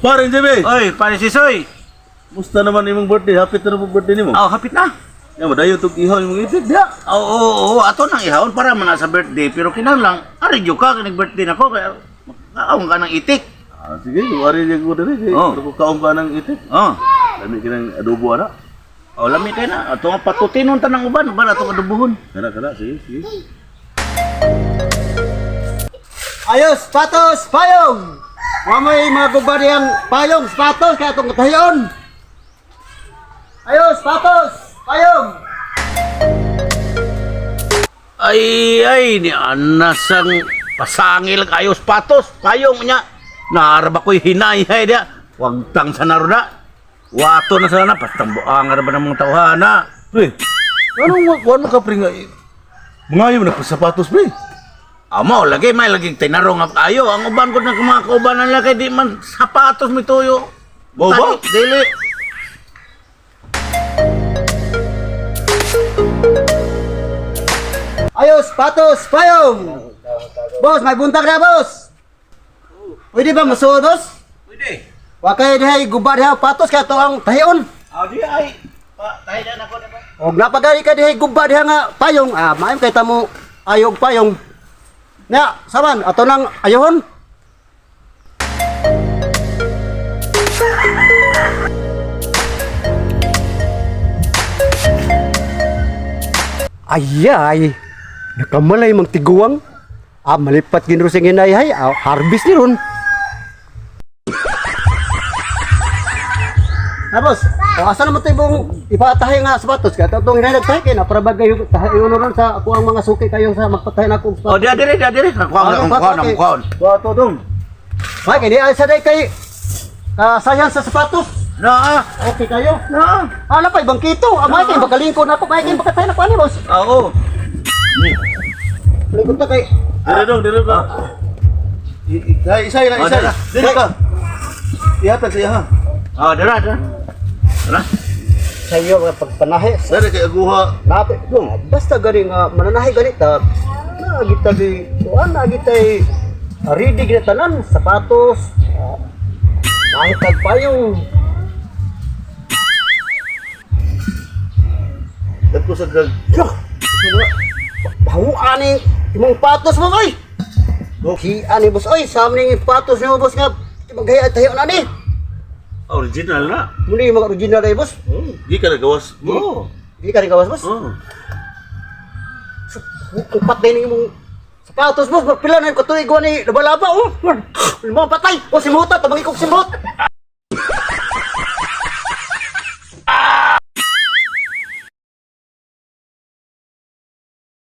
Paring JB. Oy, pare si Soy. Musta naman imong birthday? Happy na mo birthday nimo. Oh, hapit na. Ya madayo tug ihaw imong itik dia. Oo, ato nang ihawon para man sa birthday pero kinahanglan ari jud ka nag birthday nako kaya kaon ka ng itik. Ah, sige, wari niya ko diri. Oh. Pero kaon ka ng itik. Oh. Lami kinang adobo ana. Oh, lami kay na. Ato nga patutinon tanang uban ato adubuhon. Kana sige, sige. Ayos, patos, payong! Mamay mga gubari ang payong, patos, kaya itong katayon! Ayos, patos, payong! Ay, ni anasang pasangil kayos patos, payong niya. Naaraba ko'y hinay-hay dia. Wag tang sa naroda. Wato na sana, pastang buang ba ng mga tawhana. Pre. Ano ka pre nga? Mangayo na pa sapatos pre. Amo, lagi may laging tinarong ayo. Ang uban ko na mga kaubanan lang kay di man sapatos mi tuyo. Ba? Dili. Ayos, patos, payong! Boss, may buntag na, boss! Pwede ba masuod, boss? Pwede. Wakay dihay gubari ha, patos, kaya ito ang tahiyon. Di ay. Tayo na ako na ba? O napagari ka dihay gubari ha nga payong, maayong kay tamo ayog payong. Nga, saman, ato nang ayohon. Ayay, nakamalay mang tiguang. Malipat ginro sing inayhay, harvest ni ron. Boss, asa naman tayo bang ipatahay nga sapatos kaya itong hinanagtahay kayo na para bagay yun ron sa ako ang mga suki kayo sa magpatahay na akong Oh, sapatos. dia dire. Ang kuan. Wato dong. Ay, kaya di ay sa day kay sayang sa sapatos. Na. Okay kayo? Na. Ano pa ibang kito? May kayo bagalingko na ako, may kayo bakatahay na ko ani, boss. Oo. Lingkod na kay. Dire ka. Isa. dala. Dire ka. Ihatag siya ha. Oh, dira. Sa iyo nga pagpanahe. Dire kay aguha. Napit dong. Basta gani nga mananahe ganita. Nagita di kuan nagita ready gina tanan sapatos. Nahitag payong. Dagko sa gag. Bahu ani imong patos mo oy. Si ani boss oy, sa amning patos mo boss nga magaya tayo na ni. Original na. Muli mga original ay boss. Di ka nagawas. Oh. Di ka rin gawas boss. Oh. Upat din imong sapatos boss, pila na ko tuig ni laba-laba oh. Mo patay. O simot ta, tabang ikog simot.